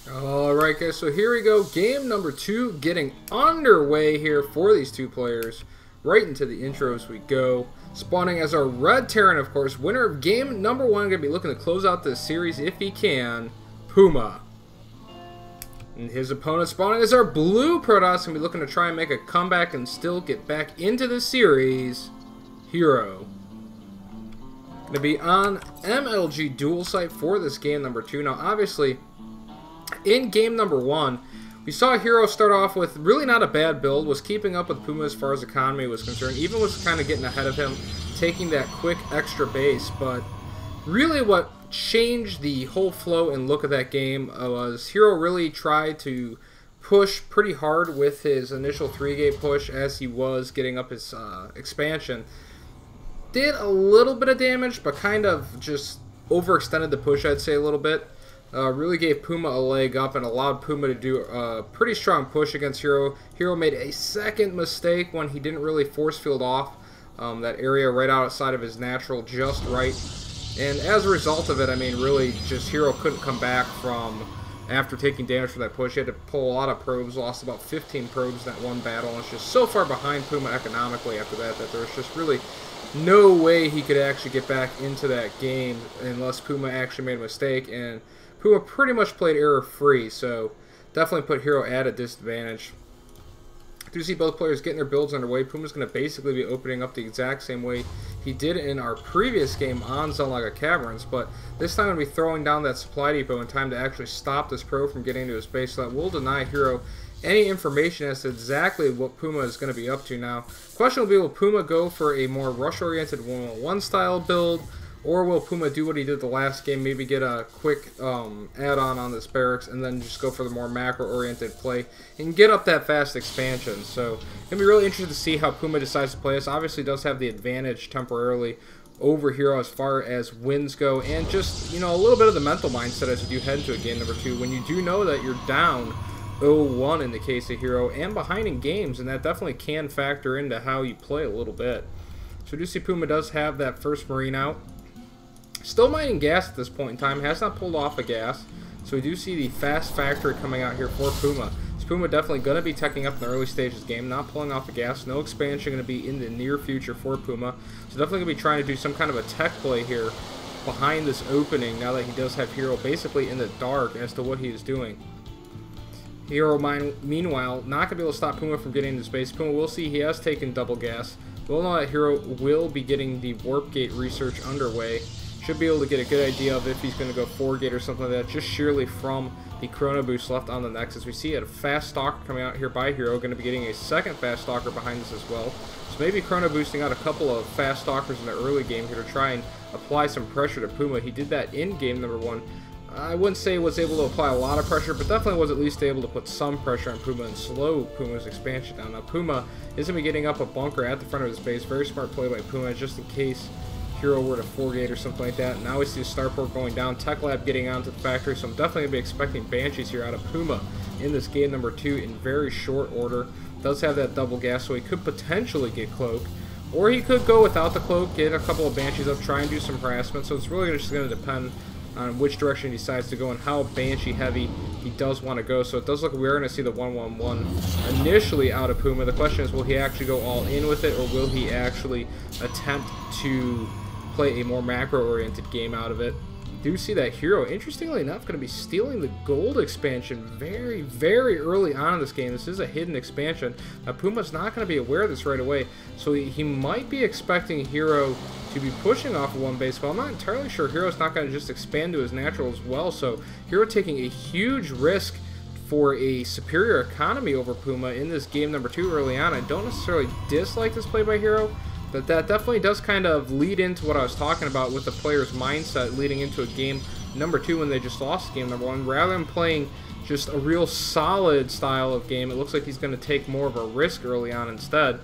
Alright guys, so here we go. Game number 2 getting underway here for these two players. Right into the intros we go. Spawning as our red Terran, of course. Winner of game number 1. Going to be looking to close out this series if he can. Puma. And his opponent spawning as our blue Protoss. Going to be looking to try and make a comeback and still get back into the series. Hero. Going to be on MLG dual site for this game number 2. Now obviously, in game number 1, we saw Hero start off with really not a bad build, was keeping up with Puma as far as economy was concerned, even was kind of getting ahead of him, taking that quick extra base, but really what changed the whole flow and look of that game was Hero really tried to push pretty hard with his initial 3-gate push as he was getting up his expansion. Did a little bit of damage, but kind of just overextended the push, I'd say, a little bit. Really gave Puma a leg up and allowed Puma to do a pretty strong push against Hero. Hero made a second mistake when he didn't really force field off that area right outside of his natural just right. And as a result of it, I mean, really just Hero couldn't come back from after taking damage from that push. He had to pull a lot of probes, lost about 15 probes in that one battle, and it's just so far behind Puma economically after that that there's just really no way he could actually get back into that game unless Puma actually made a mistake, and Puma pretty much played error-free, so definitely put Hero at a disadvantage. I do see both players getting their builds underway. Puma's going to basically be opening up the exact same way he did in our previous game on Zalaga Caverns, but this time I'm going to be throwing down that supply depot in time to actually stop this pro from getting into his base, so that will deny Hero any information as to exactly what Puma is going to be up to now. Question will be, will Puma go for a more rush-oriented 1-on-1 style build, or will Puma do what he did the last game, maybe get a quick add-on on this barracks and then just go for the more macro-oriented play and get up that fast expansion? So, going to be really interested to see how Puma decides to play this. Obviously does have the advantage temporarily over Hero as far as wins go, and just, you know, a little bit of the mental mindset as you do head into a game number 2 when you do know that you're down 0-1 in the case of Hero and behind in games, and that definitely can factor into how you play a little bit. So we do see Puma does have that first Marine out. Still mining gas at this point in time, has not pulled off a gas, so we do see the fast factory coming out here for Puma. So Puma definitely going to be teching up in the early stages of the game, not pulling off a gas, no expansion going to be in the near future for Puma. So definitely going to be trying to do some kind of a tech play here behind this opening now that he does have Hero basically in the dark as to what he is doing. Hero, meanwhile, not going to be able to stop Puma from getting into space. Puma will see he has taken double gas. We'll know that Hero will be getting the warp gate research underway. Should be able to get a good idea of if he's going to go 4-gate or something like that, just sheerly from the chrono boost left on the Nexus. We see a fast stalker coming out here by Hero, going to be getting a second fast stalker behind us as well. So maybe chrono boosting out a couple of fast stalkers in the early game here to try and apply some pressure to Puma. He did that in game number 1. I wouldn't say was able to apply a lot of pressure, but definitely was at least able to put some pressure on Puma and slow Puma's expansion down. Now Puma is going to be getting up a bunker at the front of his base. Very smart play by Puma, just in case Hero were to 4-gate or something like that. Now we see the starport going down, Tech Lab getting onto the factory, so I'm definitely going to be expecting Banshees here out of Puma in this game number 2 in very short order. Does have that double gas, so he could potentially get Cloak, or he could go without the Cloak, get a couple of Banshees up, try and do some harassment, so it's really just going to depend on which direction he decides to go and how Banshee heavy he does want to go. So it does look we're going to see the 1-1-1 initially out of Puma. The question is, will he actually go all in with it, or will he actually attempt to play a more macro-oriented game out of it? Do see that Hero, interestingly enough, going to be stealing the gold expansion very, very early on in this game. This is a hidden expansion. Now, Puma's not going to be aware of this right away, so he might be expecting Hero to be pushing off of one base, but I'm not entirely sure Hero's not going to just expand to his natural as well. So Hero taking a huge risk for a superior economy over Puma in this game number 2 early on. I don't necessarily dislike this play by Hero, but that definitely does kind of lead into what I was talking about with the player's mindset leading into a game number 2 when they just lost game number 1. Rather than playing just a real solid style of game, it looks like he's going to take more of a risk early on instead.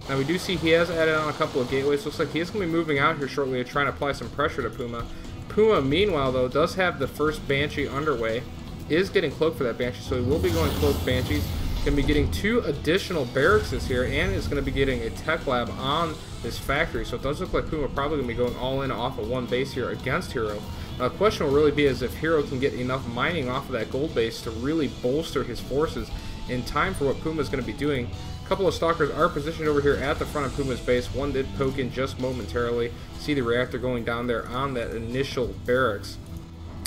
Now we do see he has added on a couple of gateways. Looks like he is going to be moving out here shortly to try and apply some pressure to Puma. Puma, meanwhile, though, does have the first Banshee underway. Is getting Cloak for that Banshee, so he will be going Cloak Banshees. Going to be getting 2 additional barracks here, and is going to be getting a Tech Lab on this factory. So it does look like Puma probably going to be going all in off of one base here against Hero. The question will really be is if Hero can get enough mining off of that gold base to really bolster his forces in time for what Puma is going to be doing. A couple of stalkers are positioned over here at the front of Puma's base. One did poke in just momentarily. See the reactor going down there on that initial barracks.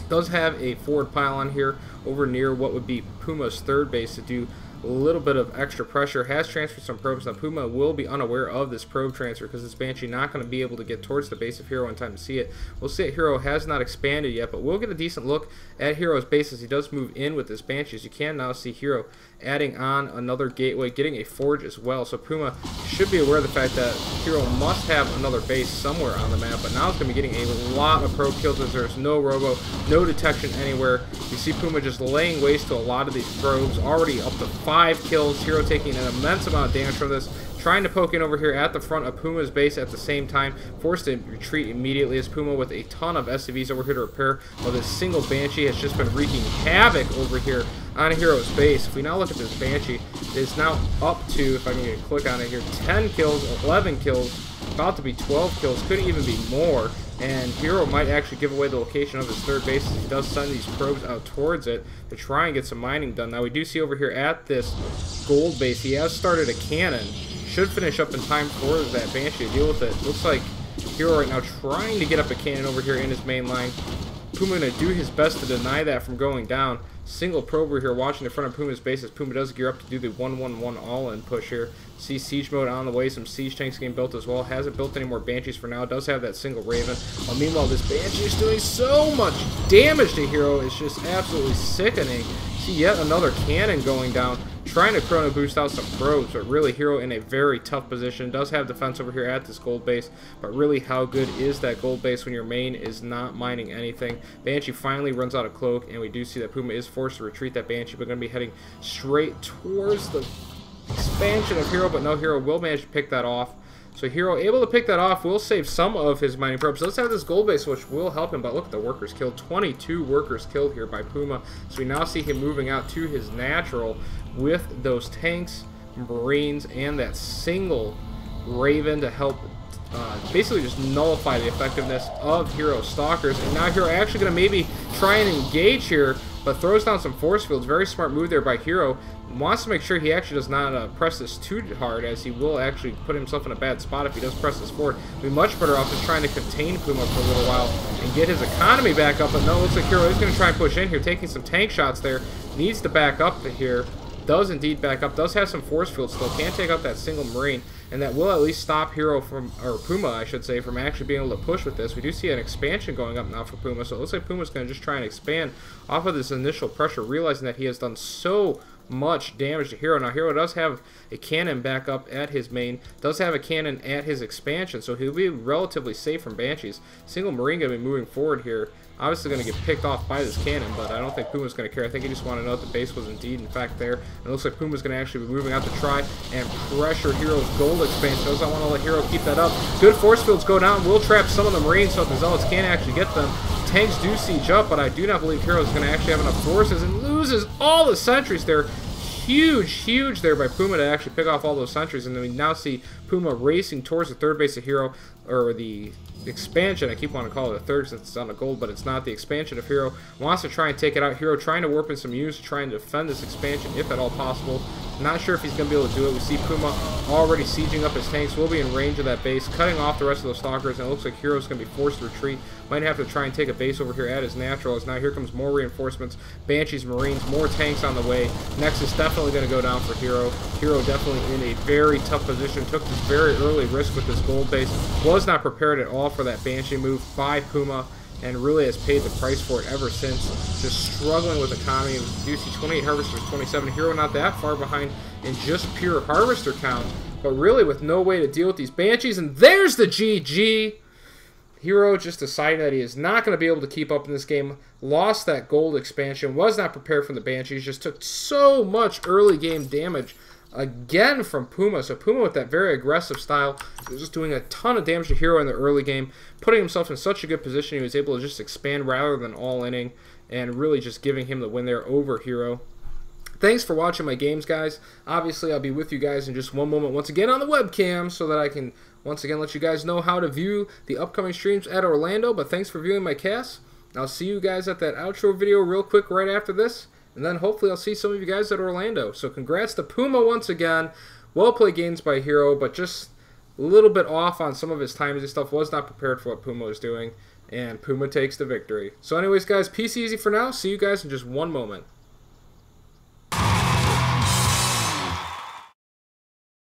Does have a forward pylon here over near what would be Puma's third base to do a little bit of extra pressure. Has transferred some probes. Now Puma will be unaware of this probe transfer because this Banshee not going to be able to get towards the base of Hero in time to see it. We'll see it. Hero has not expanded yet, but we'll get a decent look at Hero's base as he does move in with this Banshee. As you can now see Hero adding on another gateway, getting a forge as well. So Puma should be aware of the fact that Hero must have another base somewhere on the map, but now it's going to be getting a lot of probe kills as there's no robo, no detection anywhere. You see Puma just laying waste to a lot of these probes, already up to 5 kills. Hero taking an immense amount of damage from this. Trying to poke in over here at the front of Puma's base at the same time. Forced to retreat immediately as Puma with a ton of SCVs over here to repair. While this single Banshee has just been wreaking havoc over here on Hero's base. If we now look at this Banshee, it is now up to, if I can get a click on it here, 10 kills, 11 kills, about to be 12 kills, could even be more. And Hero might actually give away the location of his third base as he does send these probes out towards it to try and get some mining done. Now we do see over here at this gold base, he has started a cannon. Should finish up in time for that Banshee to deal with it. Looks like Hero right now trying to get up a cannon over here in his main line. Puma going to do his best to deny that from going down. Single probe over here watching the front of Puma's base as Puma does gear up to do the 1-1-1 all-in push here. See siege mode on the way, some siege tanks getting built as well. Hasn't built any more Banshees for now. Does have that single Raven. Meanwhile, this Banshee is doing so much damage to Hero. It's just absolutely sickening. See yet another cannon going down. Trying to chrono boost out some probes, but really Hero in a very tough position. Does have defense over here at this gold base, but really how good is that gold base when your main is not mining anything? Banshee finally runs out of cloak, and we do see that Puma is forced to retreat that Banshee, but going to be heading straight towards the expansion of Hero, but no, Hero will manage to pick that off. So Hero able to pick that off, will save some of his mining probes. Let's have this gold base, which will help him, but look at the workers killed. 22 workers killed here by Puma. So we now see him moving out to his natural with those tanks, Marines, and that single Raven to help basically just nullify the effectiveness of Hero Stalkers. And now Hero actually going to maybe try and engage here, but throws down some force fields. Very smart move there by Hero. Wants to make sure he actually does not press this too hard, as he will actually put himself in a bad spot if he does press this forward. He'd be much better off just trying to contain Puma for a little while and get his economy back up. But no, it looks like Hero is going to try and push in here, taking some tank shots there. Needs to back up here. Does indeed back up. Does have some force fields still. Can't take out that single Marine. And that will at least stop Hero from, or Puma I should say, from actually being able to push with this. We do see an expansion going up now for Puma. So it looks like Puma's going to just try and expand off of this initial pressure, realizing that he has done so much damage to Hero. Now Hero does have a cannon back up at his main, does have a cannon at his expansion, so he'll be relatively safe from Banshees. Single Marine going to be moving forward here. Obviously going to get picked off by this cannon, but I don't think Puma's going to care. I think he just wanted to know that the base was indeed, in fact, there. And it looks like Puma's going to actually be moving out to try and pressure Hero's gold expansion. Does not want to let Hero keep that up. Good force fields go down. Will trap some of the Marines so the Zealots can't actually get them. Tanks do siege up, but I do not believe Hero's going to actually have enough forces, and loses all the sentries there. Huge there by Puma to actually pick off all those sentries. And then we now see Puma racing towards the third base of Hero, or the expansion. I keep wanting to call it a third since it's on the gold, but it's not. The expansion of Hero wants to try and take it out. Hero trying to warp in some units, trying to defend this expansion if at all possible. Not sure if he's going to be able to do it. We see Puma already sieging up his tanks. Will be in range of that base, cutting off the rest of those stalkers, and it looks like Hero's going to be forced to retreat. Might have to try and take a base over here at his natural, as now here comes more reinforcements. Banshees, Marines, more tanks on the way. Nexus definitely going to go down for Hero. Hero definitely in a very tough position. Took this very early risk with this gold base. Was not prepared at all for that Banshee move by Puma, and really has paid the price for it ever since. Just struggling with economy. You see 28 harvesters, 27. Hero not that far behind in just pure harvester count, but really with no way to deal with these Banshees. And there's the GG. Hero just decided that he is not going to be able to keep up in this game. Lost that gold expansion. Was not prepared for the Banshees. Just took so much early game damage again from Puma. So Puma with that very aggressive style was just doing a ton of damage to Hero in the early game, putting himself in such a good position. He was able to just expand rather than all-inning, and really just giving him the win there over Hero. Thanks for watching my games, guys. Obviously, I'll be with you guys in just one moment once again on the webcam so that I can once again let you guys know how to view the upcoming streams at Orlando. But thanks for viewing my cast. I'll see you guys at that outro video real quick right after this. And then hopefully I'll see some of you guys at Orlando. So congrats to Puma once again. Well played games by Hero, but just a little bit off on some of his timings and stuff. Was not prepared for what Puma was doing. And Puma takes the victory. So anyways, guys, peace easy for now. See you guys in just one moment.